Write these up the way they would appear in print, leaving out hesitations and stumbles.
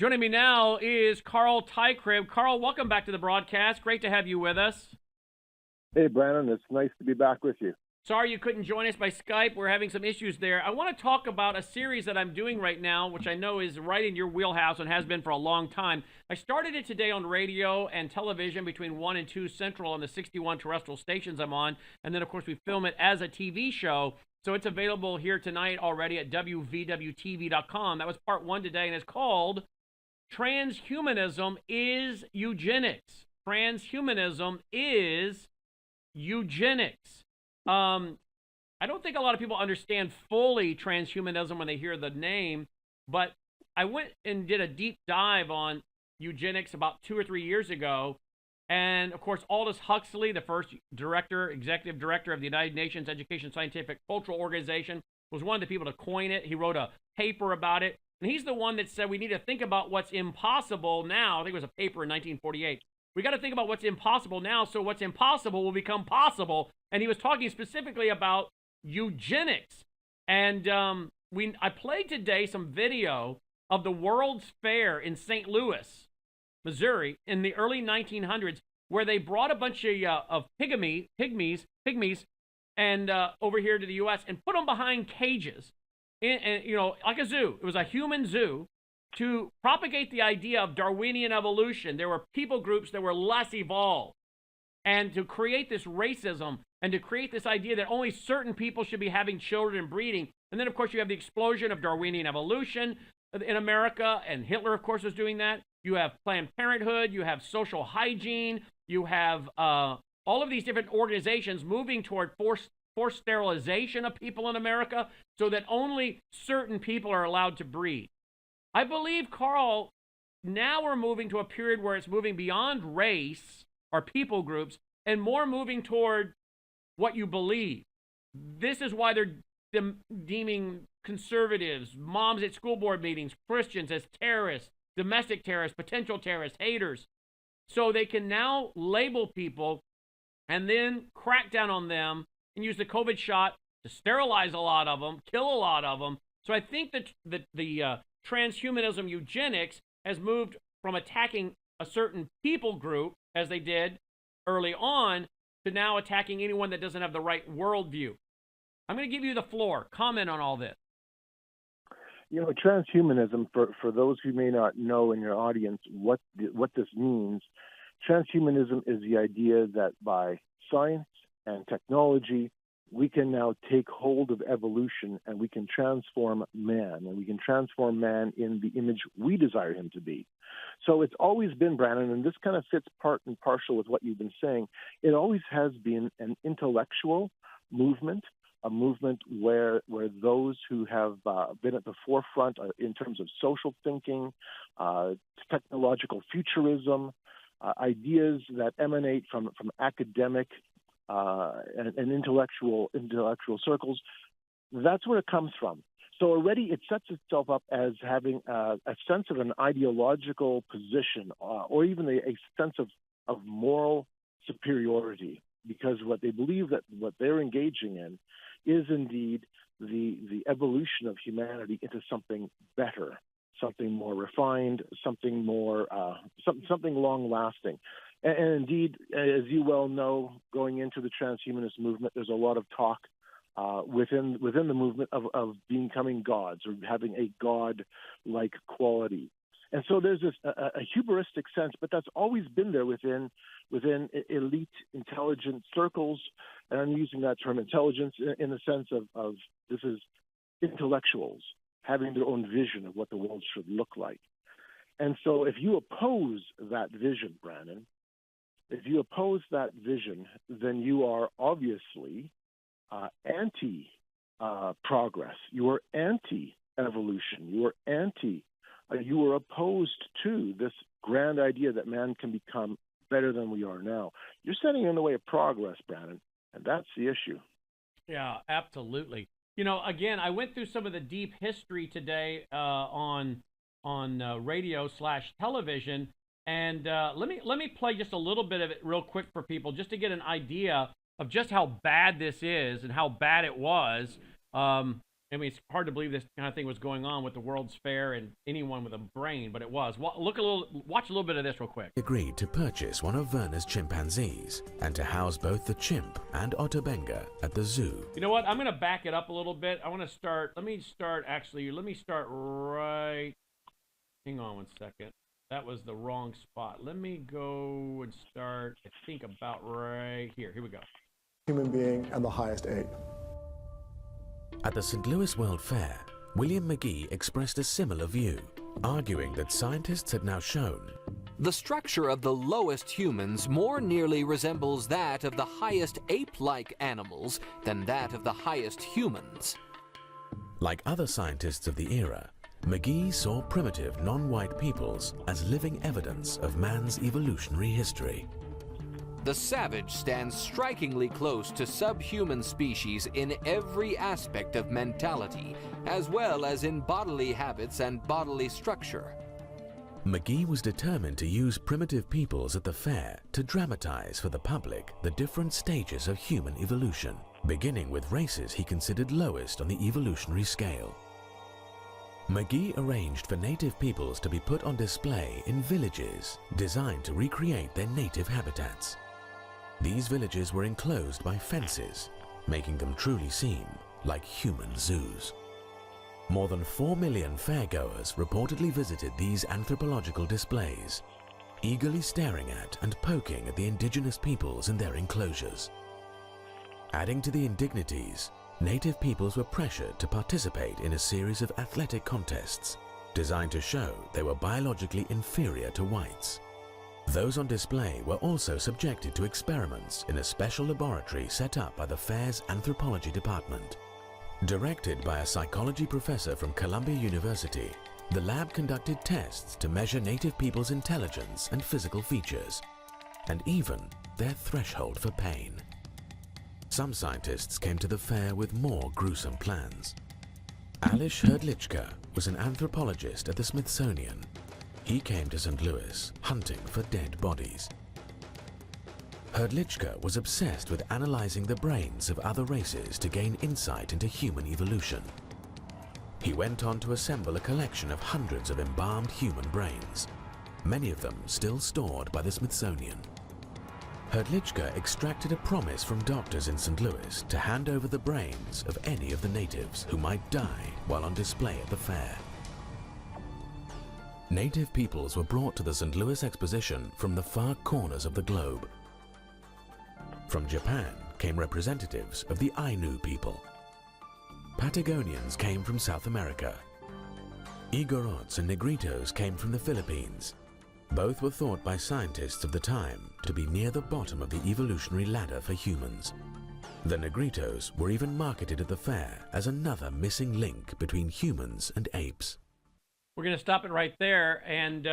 Joining me now is Carl Tykrib. Carl, welcome back to the broadcast. Great to have you with us. Hey, Brannon, it's nice to be back with you. Sorry you couldn't join us by Skype. We're having some issues there. I want to talk about a series that I'm doing right now, which I know is right in your wheelhouse and has been for a long time. I started it today on radio and television between 1 and 2 Central on the 61 terrestrial stations I'm on. And then, of course, we film it as a TV show. So it's available here tonight already at WVWTV.com. That was part 1 today, and it's called Transhumanism is Eugenics. Transhumanism is Eugenics. I don't think a lot of people understand fully transhumanism when they hear the name, but I went and did a deep dive on eugenics about 2 or 3 years ago. And of course, Aldous Huxley, the first executive director of the United Nations Education, Scientific, Cultural Organization, was one of the people to coin it. He wrote a paper about it. And he's the one that said we need to think about what's impossible now. I think it was a paper in 1948. We got to think about what's impossible now, so what's impossible will become possible. And he was talking specifically about eugenics. And I played today some video of the World's Fair in St. Louis, Missouri, in the early 1900s, where they brought a bunch of pygmies, and over here to the U.S. and put them behind cages, like a zoo. It was a human zoo to propagate the idea of Darwinian evolution. There were people groups that were less evolved, and to create this racism and to create this idea that only certain people should be having children and breeding. And then, of course, you have the explosion of Darwinian evolution in America, and Hitler, of course, was doing that. You have Planned Parenthood, you have social hygiene, you have all of these different organizations moving toward forced sterilization of people in America so that only certain people are allowed to breed. I believe, Carl, now we're moving to a period where it's moving beyond race or people groups and more moving toward what you believe. This is why they're deeming conservatives, moms at school board meetings, Christians as terrorists, domestic terrorists, potential terrorists, haters. So they can now label people and then crack down on them and use the COVID shot to sterilize a lot of them, kill a lot of them. So I think that the transhumanism eugenics has moved from attacking a certain people group, as they did early on, to now attacking anyone that doesn't have the right worldview. I'm going to give you the floor. Comment on all this. Transhumanism, for those who may not know in your audience what this means, transhumanism is the idea that by science and technology, we can now take hold of evolution and we can transform man, and we can transform man in the image we desire him to be. So it's always been, Brannon, and this kind of fits part and parcel with what you've been saying, it always has been an intellectual movement, a movement where those who have been at the forefront in terms of social thinking, technological futurism, ideas that emanate from academic and intellectual circles, that's where it comes from. So already it sets itself up as having a sense of an ideological position or even a sense of moral superiority, because what they believe that what they're engaging in is indeed the evolution of humanity into something better, something more refined, something more something long lasting. And indeed, as you well know, going into the transhumanist movement, there's a lot of talk within the movement of becoming gods or having a god-like quality. And so there's this a hubristic sense, but that's always been there within elite intelligent circles. And I'm using that term intelligence in the sense of this is intellectuals having their own vision of what the world should look like. And so if you oppose that vision, Brannon, if you oppose that vision, then you are obviously anti-progress. You are anti-evolution. You are you are opposed to this grand idea that man can become better than we are now. You're standing in the way of progress, Brannon, and that's the issue. Yeah, absolutely. Again, I went through some of the deep history today on radio/television, and let me play just a little bit of it real quick for people, just to get an idea of just how bad this is and how bad it was. I mean, it's hard to believe this kind of thing was going on with the World's Fair and anyone with a brain, but it was. Watch a little bit of this real quick. Agreed to purchase one of Werner's chimpanzees and to house both the chimp and Otterbenger at the zoo. You know what? I'm going to back it up a little bit. Let me start right. Hang on one second. That was the wrong spot. Let me go and start, I think, about right here. Here we go. Human being and the highest ape. At the St. Louis World Fair, William McGee expressed a similar view, arguing that scientists had now shown the structure of the lowest humans more nearly resembles that of the highest ape-like animals than that of the highest humans. Like other scientists of the era, McGee saw primitive non-white peoples as living evidence of man's evolutionary history. The savage stands strikingly close to subhuman species in every aspect of mentality, as well as in bodily habits and bodily structure. McGee was determined to use primitive peoples at the fair to dramatize for the public the different stages of human evolution, beginning with races he considered lowest on the evolutionary scale. McGee arranged for native peoples to be put on display in villages designed to recreate their native habitats. These villages were enclosed by fences, making them truly seem like human zoos. More than 4 million fairgoers reportedly visited these anthropological displays, eagerly staring at and poking at the indigenous peoples in their enclosures. Adding to the indignities, native peoples were pressured to participate in a series of athletic contests designed to show they were biologically inferior to whites. Those on display were also subjected to experiments in a special laboratory set up by the fair's anthropology department. Directed by a psychology professor from Columbia University, the lab conducted tests to measure native people's intelligence and physical features, and even their threshold for pain. Some scientists came to the fair with more gruesome plans. Alish Hrdlicka was an anthropologist at the Smithsonian. He came to St. Louis hunting for dead bodies. Hrdlicka was obsessed with analyzing the brains of other races to gain insight into human evolution. He went on to assemble a collection of hundreds of embalmed human brains, many of them still stored by the Smithsonian. Hrdlicka extracted a promise from doctors in St. Louis to hand over the brains of any of the natives who might die while on display at the fair. Native peoples were brought to the St. Louis Exposition from the far corners of the globe. From Japan came representatives of the Ainu people. Patagonians came from South America. Igorots and Negritos came from the Philippines. Both were thought by scientists of the time to be near the bottom of the evolutionary ladder for humans. The Negritos were even marketed at the fair as another missing link between humans and apes. We're going to stop it right there. And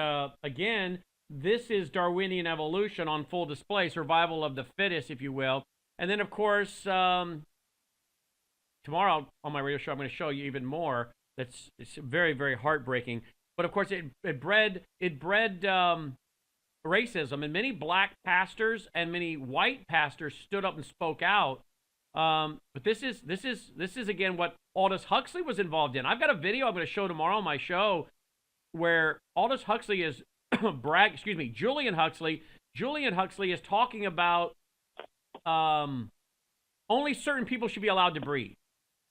again, this is Darwinian evolution on full display, survival of the fittest, if you will. And then, of course, tomorrow on my radio show, I'm going to show you even more. It's very, very heartbreaking. But of course, it bred racism, and many black pastors and many white pastors stood up and spoke out. But this is again what Aldous Huxley was involved in. I've got a video I'm going to show tomorrow on my show where Aldous Huxley is Julian Huxley. Julian Huxley is talking about only certain people should be allowed to breed.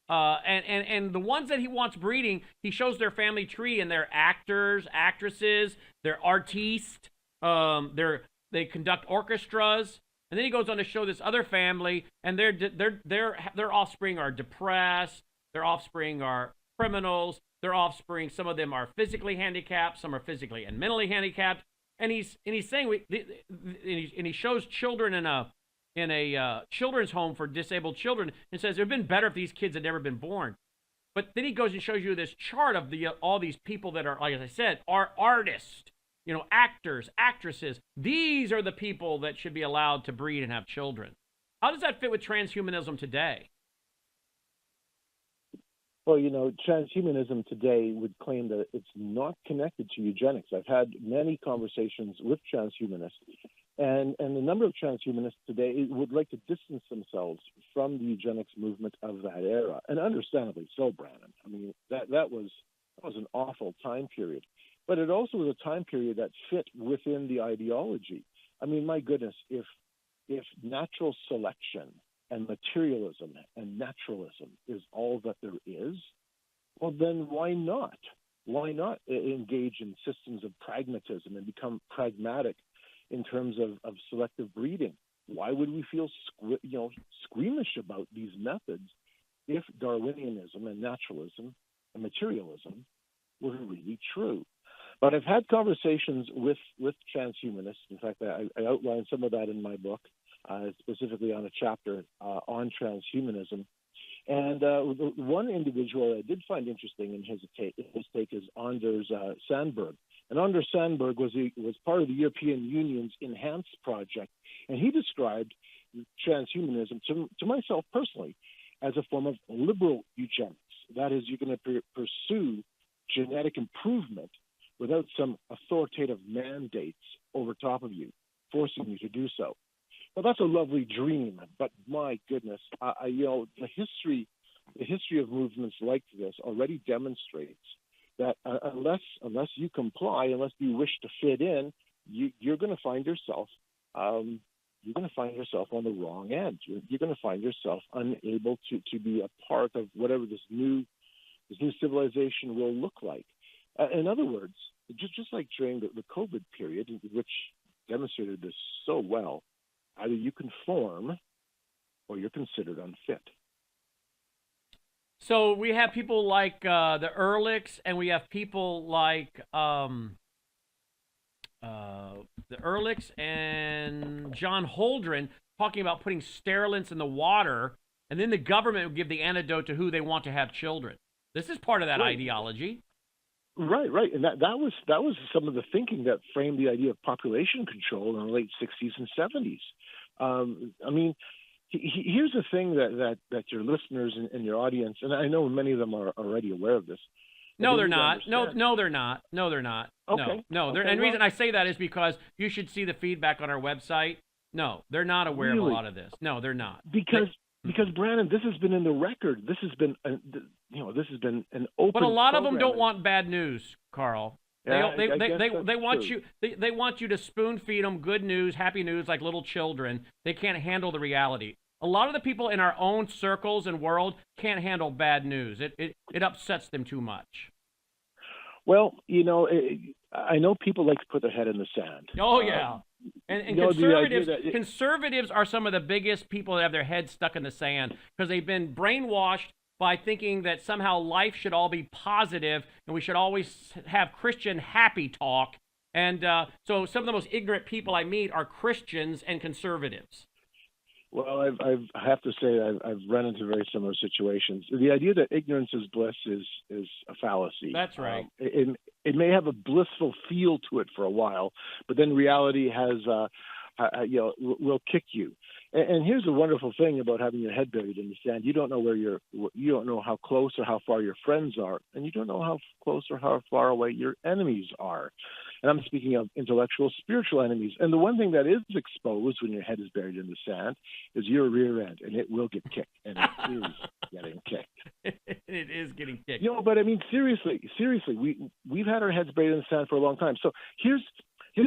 And the ones that he wants breeding, he shows their family tree, and they're actors, actresses, they're artistes, they conduct orchestras. And then he goes on to show this other family, and their offspring are depressed. Their offspring are criminals. Their offspring, some of them are physically handicapped, some are physically and mentally handicapped. And he's saying he shows children in a children's home for disabled children, and says it would have been better if these kids had never been born. But then he goes and shows you this chart of all these people that are, like as I said, are artists. Actors, actresses, these are the people that should be allowed to breed and have children. How does that fit with transhumanism today? Well, transhumanism today would claim that it's not connected to eugenics. I've had many conversations with transhumanists, And a number of transhumanists today would like to distance themselves from the eugenics movement of that era, and understandably so, Brannon. I mean, that was an awful time period. But it also was a time period that fit within the ideology. I mean, my goodness, if natural selection and materialism and naturalism is all that there is, well, then why not? Why not engage in systems of pragmatism and become pragmatic in terms of selective breeding? Why would we feel squeamish about these methods if Darwinianism and naturalism and materialism were really true? But I've had conversations with transhumanists. In fact, I outline some of that in my book, specifically on a chapter on transhumanism. And one individual I did find interesting in his take is Anders Sandberg. And Anders Sandberg was part of the European Union's Enhanced project, and he described transhumanism to myself personally as a form of liberal eugenics. That is, you're going to pursue genetic improvement without some authoritative mandates over top of you, forcing you to do so. Well, that's a lovely dream, but my goodness, the history of movements like this already demonstrates that unless you comply, unless you wish to fit in, you're going to find yourself on the wrong end. You're going to find yourself unable to be a part of whatever this new civilization will look like. In other words, just like during the COVID period, which demonstrated this so well, either you conform or you're considered unfit. So we have people like the Ehrlichs, and we have people like the Ehrlichs and John Holdren talking about putting sterilants in the water, and then the government would give the antidote to who they want to have children. This is part of that ideology. Right, and that was some of the thinking that framed the idea of population control in the late 60s and 70s. I mean, here's the thing that your listeners and your audience, and I know many of them are already aware of this. No, they're not. No, they're not. Okay. No. And the reason I say that is because you should see the feedback on our website. No, they're not aware of a lot of this. No, they're not. Because Brannon, this has been in the record. This has been an open. But a lot of them don't want bad news, Carl. Yeah, they want you. They want you to spoon feed them good news, happy news, like little children. They can't handle the reality. A lot of the people in our own circles and world can't handle bad news. It upsets them too much. Well, I know people like to put their head in the sand. Oh yeah. And conservatives are some of the biggest people that have their heads stuck in the sand because they've been brainwashed by thinking that somehow life should all be positive and we should always have Christian happy talk. And so some of the most ignorant people I meet are Christians and conservatives. Well, I have to say I've run into very similar situations. The idea that ignorance is bliss is a fallacy. That's right. It may have a blissful feel to it for a while, but then reality will kick you. And here's the wonderful thing about having your head buried in the sand: you don't know you don't know how close or how far your friends are, and you don't know how close or how far away your enemies are. And I'm speaking of intellectual, spiritual enemies. And the one thing that is exposed when your head is buried in the sand is your rear end, and it will get kicked, and it is getting kicked. It is getting kicked. But I mean, seriously, we've had our heads buried in the sand for a long time. So here's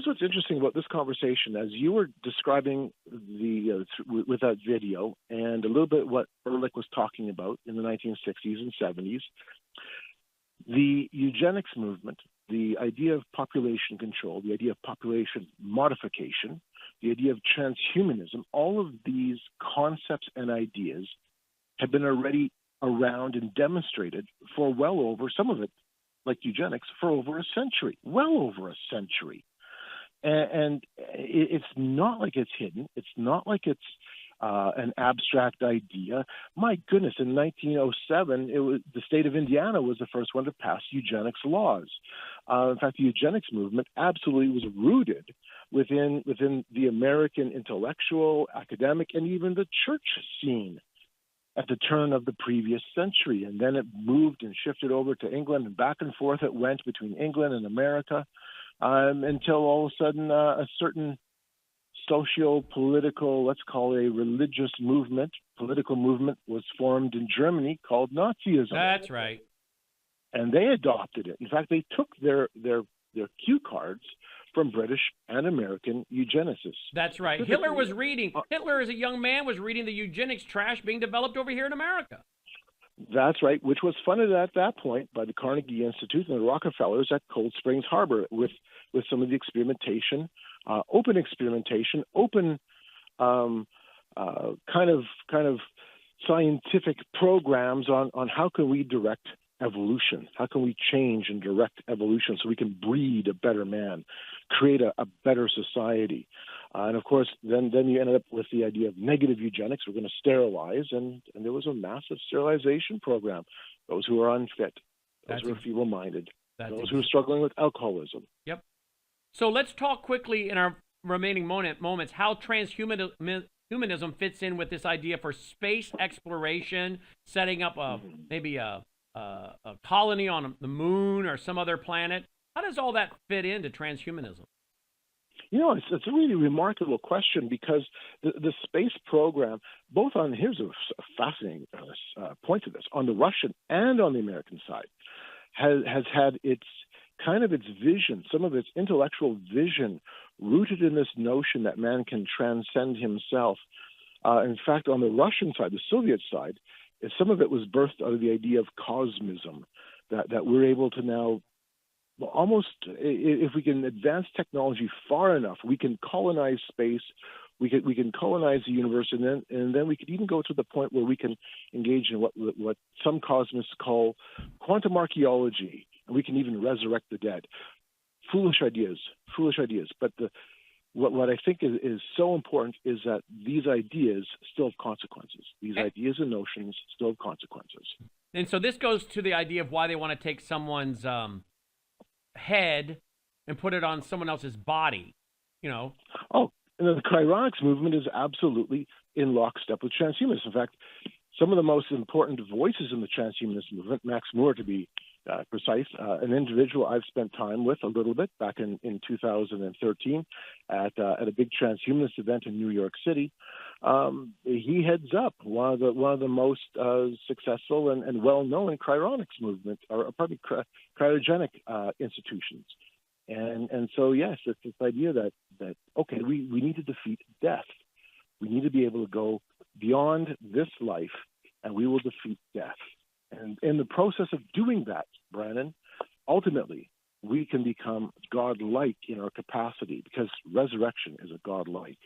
what's interesting about this conversation. As you were describing with that video and a little bit what Ehrlich was talking about in the 1960s and 70s, the eugenics movement, the idea of population control, the idea of population modification, the idea of transhumanism, all of these concepts and ideas have been already around and demonstrated for well over, some of it, like eugenics, for over a century, well over a century. And it's not like it's hidden. It's not like it's an abstract idea. My goodness, in 1907, the state of Indiana was the first one to pass eugenics laws. In fact, the eugenics movement absolutely was rooted within the American intellectual, academic, and even the church scene at the turn of the previous century. And then it moved and shifted over to England, and back and forth it went between England and America until all of a sudden a certain socio-political, let's call it a religious movement, political movement was formed in Germany called Nazism. That's right. And they adopted it. In fact, they took their cue cards from British and American eugenicists. That's right. Hitler as a young man was reading the eugenics trash being developed over here in America. That's right, which was funded at that point by the Carnegie Institute and the Rockefellers at Cold Springs Harbor with some of the experimentation, open experimentation, open kind of scientific programs on how can we direct evolution, how can we change and direct evolution so we can breed a better man, create a better society. And of course, then you ended up with the idea of negative eugenics. We're going to sterilize, and there was a massive sterilization program. Those who are unfit, those who are feeble-minded, those who are struggling with alcoholism. Yep. So let's talk quickly in our remaining moments how transhumanism fits in with this idea for space exploration, setting up maybe a colony on the moon or some other planet. How does all that fit into transhumanism? You know, it's a really remarkable question because the space program, both on, here's a fascinating point to this, on the Russian and on the American side, has had its vision, some of its intellectual vision rooted in this notion that man can transcend himself. In fact, on the Russian side, the Soviet side, some of it was birthed out of the idea of cosmism, that we're able to now almost, if we can advance technology far enough, we can colonize space, we can colonize the universe, and then we could even go to the point where we can engage in what some cosmists call quantum archaeology, and we can even resurrect the dead. Foolish ideas. But what I think is so important is that these ideas still have consequences. These ideas and notions still have consequences. And so this goes to the idea of why they want to take someone's head and put it on someone else's body, you know. Oh, and the cryonics movement is absolutely in lockstep with transhumanism. In fact, some of the most important voices in the transhumanist movement, Max Moore to be precise, an individual I've spent time with a little bit back in 2013 at a big transhumanist event in New York City. He heads up one of the most successful and well-known cryonics movement, or probably cryogenic institutions. And so, yes, it's this idea that okay, we need to defeat death. We need to be able to go beyond this life, and we will defeat death. And in the process of doing that, Brannon, ultimately, we can become godlike in our capacity because resurrection is a godlike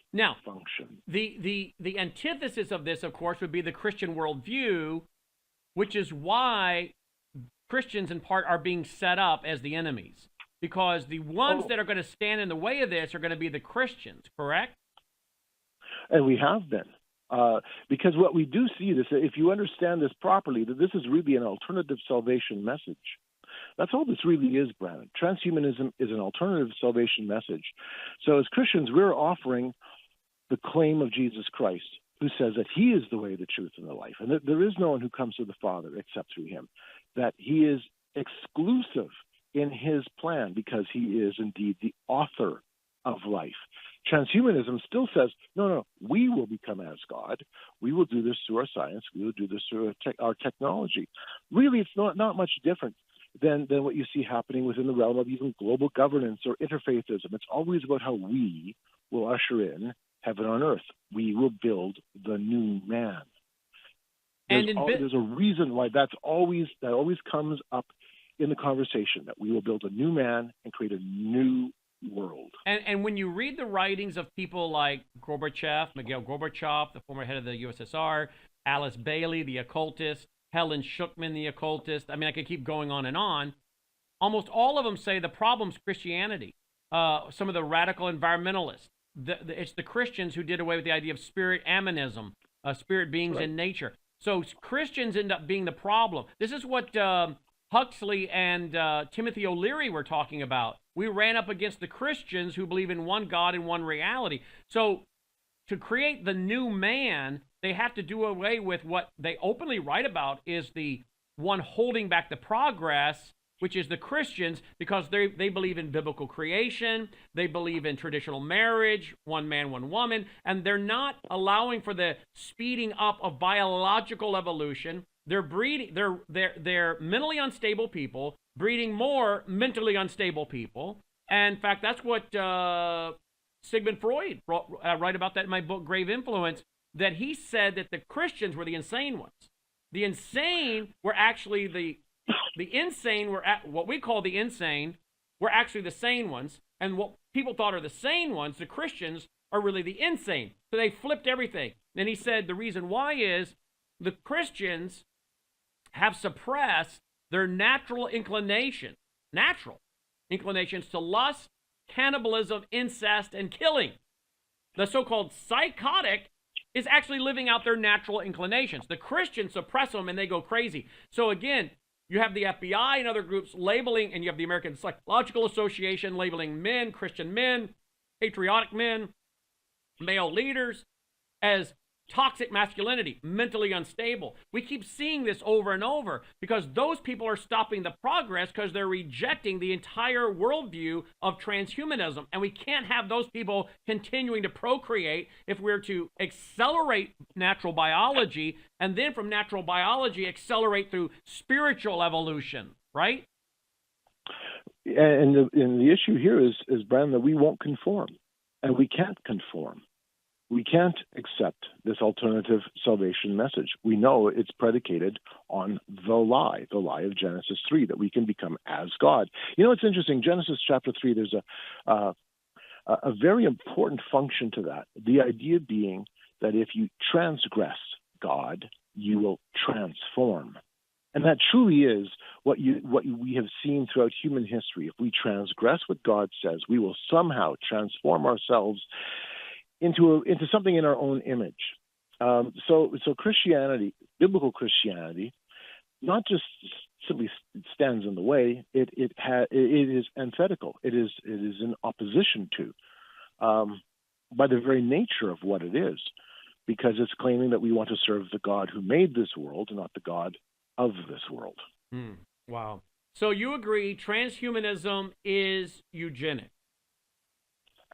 function. The antithesis of this, of course, would be the Christian worldview, which is why Christians, in part, are being set up as the enemies. Because the ones that are going to stand in the way of this are going to be the Christians, correct? And we have been. Because what we do see this, if you understand this properly, that this is really an alternative salvation message. That's all this really is, Brannon. Transhumanism is an alternative salvation message. So as Christians, we're offering the claim of Jesus Christ, who says that he is the way, the truth, and the life, and that there is no one who comes to the Father except through him, that he is exclusive in his plan because he is indeed the author of life. Transhumanism still says, no, we will become as God. We will do this through our science. We will do this through our technology. Really, it's not much different than what you see happening within the realm of even global governance or interfaithism. It's always about how we will usher in heaven on earth. We will build the new man. There's a reason why that always comes up in the conversation, that we will build a new man and create a new world. And when you read the writings of people like Mikhail Gorbachev, the former head of the USSR, Alice Bailey, the occultist, Helen Schuckman, the occultist, I mean, I could keep going on and on. Almost all of them say the problem's Christianity. Some of the radical environmentalists, it's the Christians who did away with the idea of spirit animism, spirit beings in nature. So Christians end up being the problem. This is what Huxley and Timothy O'Leary were talking about. We ran up against the Christians who believe in one God and one reality. So to create the new man, they have to do away with what they openly write about is the one holding back the progress which is the Christians, because they believe in biblical creation, they believe in traditional marriage, one man, one woman, and they're not allowing for the speeding up of biological evolution. They're breeding, they're mentally unstable people, breeding more mentally unstable people. And in fact, that's what Sigmund Freud write about that in my book, Grave Influence, that he said that the Christians were the insane ones. The insane were actually the insane were what we call the insane were actually the sane ones, and what people thought are the sane ones, the Christians, are really the insane. So they flipped everything. And he said the reason why is the Christians have suppressed their natural inclinations to lust, cannibalism, incest, and killing. The so-called psychotic is actually living out their natural inclinations. The Christians suppress them and they go crazy. So again, you have the FBI and other groups labeling, and you have the American Psychological Association labeling men, Christian men, patriotic men, male leaders as toxic masculinity, mentally unstable. We keep seeing this over and over because those people are stopping the progress because they're rejecting the entire worldview of transhumanism. And we can't have those people continuing to procreate if we're to accelerate natural biology, and then from natural biology accelerate through spiritual evolution, right? And the issue here is Brannon, that we won't conform, and we can't conform. We can't accept this alternative salvation message. We know it's predicated on the lie of Genesis 3, that we can become as God. You know, it's interesting. Genesis chapter 3, there's a very important function to that. The idea being that if you transgress God, you will transform. And that truly is what we have seen throughout human history. If we transgress what God says, we will somehow transform ourselves into something in our own image. So Christianity, biblical Christianity, not just simply stands in the way. It is antithetical. It is in opposition to, by the very nature of what it is, because it's claiming that we want to serve the God who made this world, not the God of this world. Wow. So you agree transhumanism is eugenic?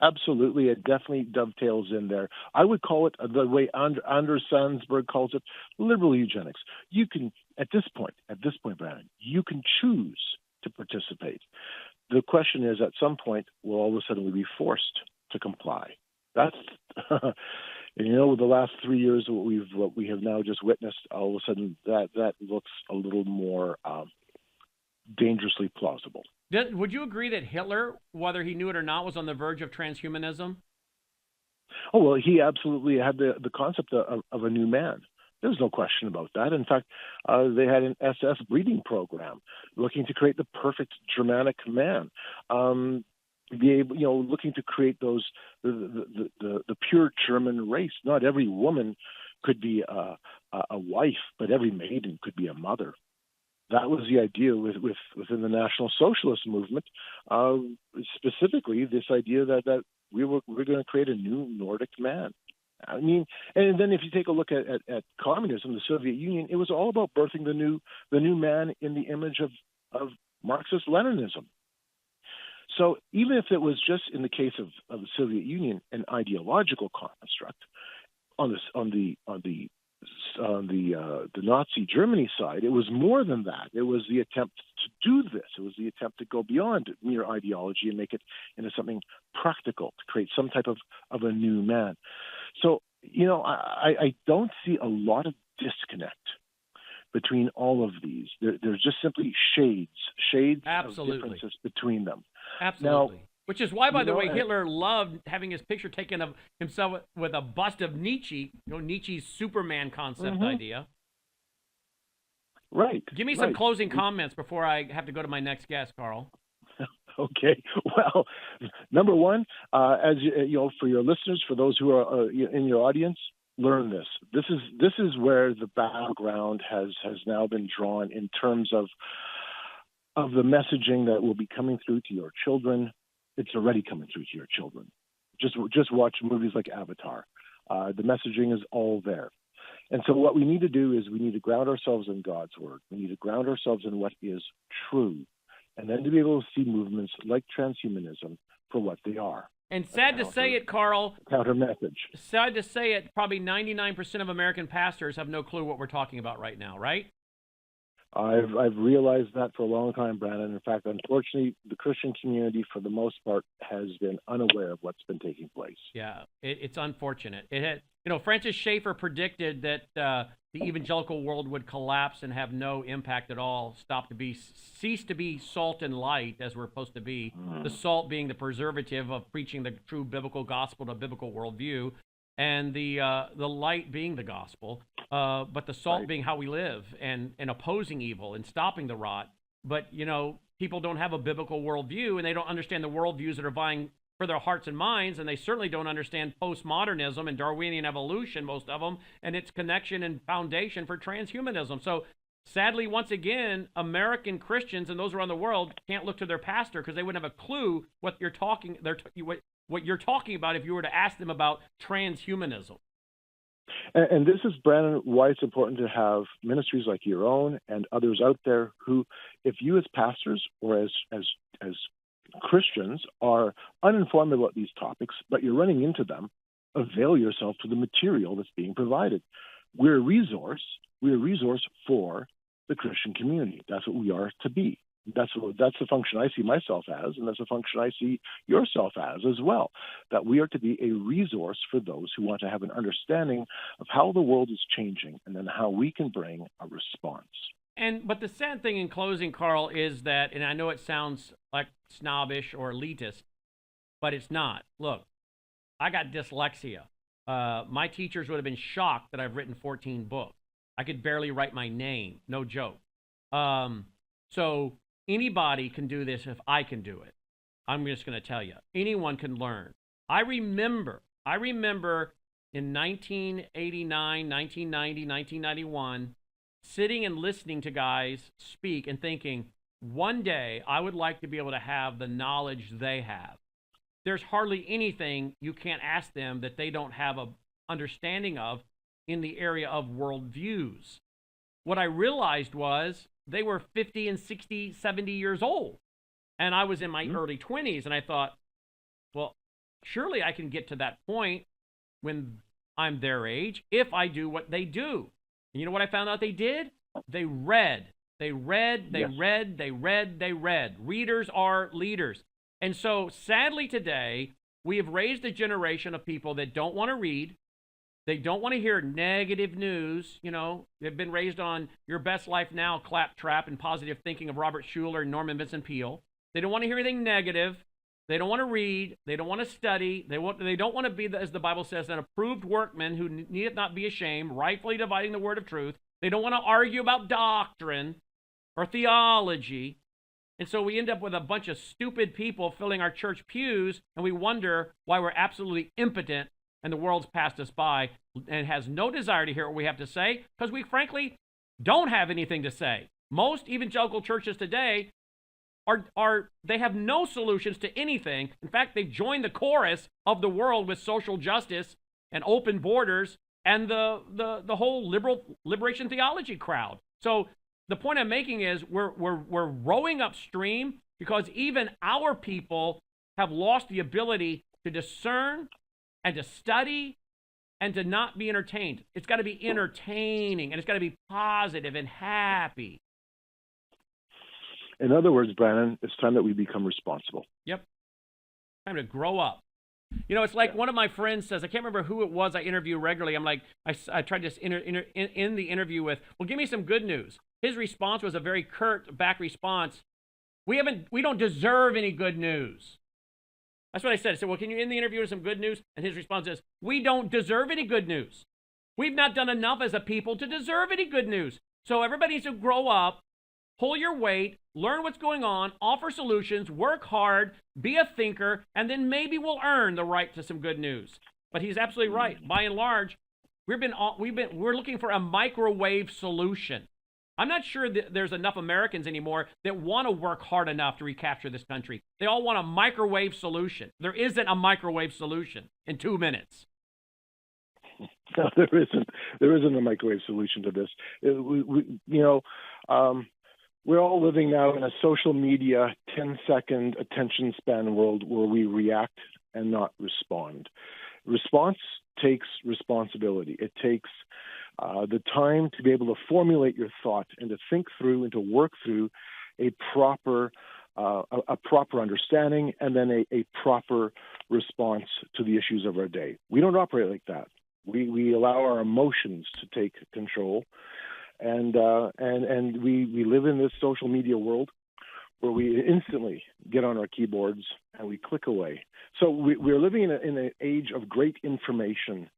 Absolutely, it definitely dovetails in there. I would call it, the way Anders Sandberg calls it, liberal eugenics. You can, at this point, Brannon, you can choose to participate. The question is, at some point, will all of a sudden we be forced to comply? That's, and you know, with the last 3 years, what we have now just witnessed, all of a sudden that looks a little more dangerously plausible. Would you agree that Hitler, whether he knew it or not, was on the verge of transhumanism? Oh, well, he absolutely had the concept of a new man. There's no question about that. In fact, they had an SS breeding program looking to create the perfect Germanic man. Looking to create those the pure German race. Not every woman could be a wife, but every maiden could be a mother. That was the idea within the National Socialist movement, specifically this idea that we're going to create a new Nordic man. I mean, and then if you take a look at communism, the Soviet Union, it was all about birthing the new man in the image of Marxist-Leninism. So even if it was just in the case of the Soviet Union, an ideological construct, on the Nazi Germany side, it was more than that. It was the attempt to do this. It was the attempt to go beyond mere ideology and make it into something practical, to create some type of a new man. So, you know, I don't see a lot of disconnect between all of these. There's just simply shades Absolutely. of differences between them. Absolutely. Now, which is why, by the way, Hitler loved having his picture taken of himself with a bust of Nietzsche, Nietzsche's Superman concept idea. Right. Give me some closing comments before I have to go to my next guest, Carl. Okay. Well, number one, as you know, for your listeners, for those who are in your audience, learn this. This is where the battleground has now been drawn in terms of the messaging that will be coming through to your children. It's already coming through to your children. Just watch movies like Avatar. The messaging is all there. And so what we need to do is we need to ground ourselves in God's word. We need to ground ourselves in what is true. and then to be able to see movements like transhumanism for what they are. And sad to say it, Carl. Counter message. Sad to say it, probably 99% of American pastors have no clue what we're talking about right now, right? I've realized that for a long time, Brannon. In fact, unfortunately, the Christian community, for the most part, has been unaware of what's been taking place. Yeah, it's unfortunate. It had, Francis Schaeffer predicted that the evangelical world would collapse and have no impact at all, cease to be salt and light as we're supposed to be. The salt being the preservative of preaching the true biblical gospel to a biblical worldview, and the light being the gospel. But the salt being how we live and opposing evil and stopping the rot. But, people don't have a biblical worldview, and they don't understand the worldviews that are vying for their hearts and minds, and they certainly don't understand postmodernism and Darwinian evolution, most of them, and its connection and foundation for transhumanism. So sadly, once again, American Christians and those around the world can't look to their pastor because they wouldn't have a clue what you're talking about if you were to ask them about transhumanism. And this is, Brannon, why it's important to have ministries like your own and others out there who, if you as pastors or as Christians are uninformed about these topics, but you're running into them, avail yourself to the material that's being provided. We're a resource. We're a resource for the Christian community. That's what we are to be. That's the function I see myself as, and that's the function I see yourself as well, that we are to be a resource for those who want to have an understanding of how the world is changing and then how we can bring a response. But the sad thing in closing, Carl, is that, and I know it sounds like snobbish or elitist, but it's not. Look, I got dyslexia. My teachers would have been shocked that I've written 14 books. I could barely write my name, no joke. So anybody can do this if I can do it. I'm just going to tell you, anyone can learn. I remember in 1989, 1990, 1991, sitting and listening to guys speak and thinking, one day I would like to be able to have the knowledge they have. There's hardly anything you can't ask them that they don't have a understanding of in the area of worldviews. What I realized was they were 50 and 60, 70 years old. And I was in my early 20s, and I thought, well, surely I can get to that point when I'm their age if I do what they do. And you know what I found out they did? They read. Readers are leaders. And so, sadly today, we have raised a generation of people that don't want to read. They don't want to hear negative news. They've been raised on Your Best Life Now, claptrap, and positive thinking of Robert Schuller and Norman Vincent Peale. They don't want to hear anything negative. They don't want to read. They don't want to study. They don't want to be, as the Bible says, an approved workman who needeth not be ashamed, rightfully dividing the word of truth. They don't want to argue about doctrine or theology. And so we end up with a bunch of stupid people filling our church pews, and we wonder why we're absolutely impotent and the world's passed us by and has no desire to hear what we have to say because we frankly don't have anything to say. Most evangelical churches today they have no solutions to anything. In fact, they've joined the chorus of the world with social justice and open borders and the whole liberation theology crowd. So the point I'm making is we're rowing upstream because even our people have lost the ability to discern and to study and to not be entertained. It's got to be entertaining, and it's got to be positive and happy. In other words, Brannon, it's time that we become responsible. Yep. Time to grow up. It's like one of my friends says, I can't remember who it was I interview regularly. I'm like, I tried to end the interview with, well, give me some good news. His response was a very curt back response. We don't deserve any good news. That's what I said. I said, well, can you end the interview with some good news? And his response is, we don't deserve any good news. We've not done enough as a people to deserve any good news. So everybody needs to grow up, pull your weight, learn what's going on, offer solutions, work hard, be a thinker, and then maybe we'll earn the right to some good news. But he's absolutely right. By and large, we're looking for a microwave solution. I'm not sure that there's enough Americans anymore that want to work hard enough to recapture this country. They all want a microwave solution. There isn't a microwave solution in 2 minutes. No, there isn't. There isn't a microwave solution to this. We're all living now in a social media 10-second attention span world where we react and not respond. Response takes responsibility. It takes the time to be able to formulate your thought and to think through and to work through a proper understanding and then a proper response to the issues of our day. We don't operate like that. We allow our emotions to take control, and we live in this social media world where we instantly get on our keyboards and we click away. So we're living in an age of great information,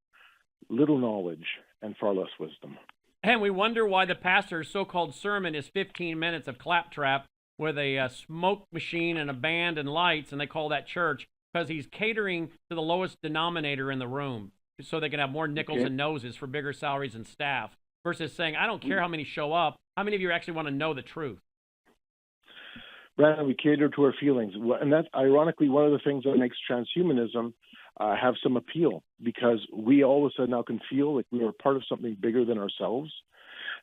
little knowledge, and far less wisdom. And we wonder why the pastor's so-called sermon is 15 minutes of claptrap with a smoke machine and a band and lights, and they call that church, because he's catering to the lowest denominator in the room so they can have more nickels and noses for bigger salaries and staff, versus saying, I don't care how many show up, how many of you actually want to know the truth? Brannon, we cater to our feelings. And that's ironically one of the things that makes transhumanism have some appeal, because we all of a sudden now can feel like we are part of something bigger than ourselves,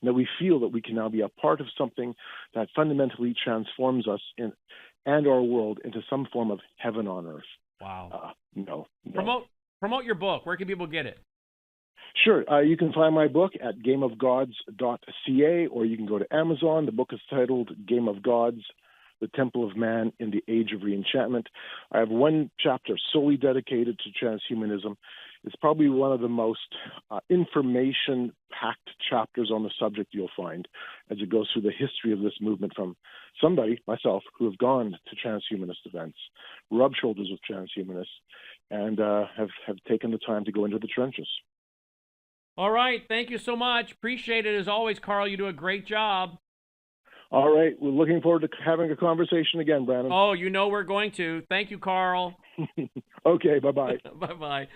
and that we feel that we can now be a part of something that fundamentally transforms us and our world into some form of heaven on earth. Wow. No. Promote your book. Where can people get it? Sure. You can find my book at gameofgods.ca, or you can go to Amazon. The book is titled Game of Gods, The Temple of Man in the Age of Reenchantment. I have one chapter solely dedicated to transhumanism. It's probably one of the most information-packed chapters on the subject you'll find, as it goes through the history of this movement from somebody, myself, who have gone to transhumanist events, rubbed shoulders with transhumanists, and have taken the time to go into the trenches. All right. Thank you so much. Appreciate it as always, Carl. You do a great job. All right. We're looking forward to having a conversation again, Brannon. Oh, you know we're going to. Thank you, Carl. Okay. Bye-bye. Bye-bye.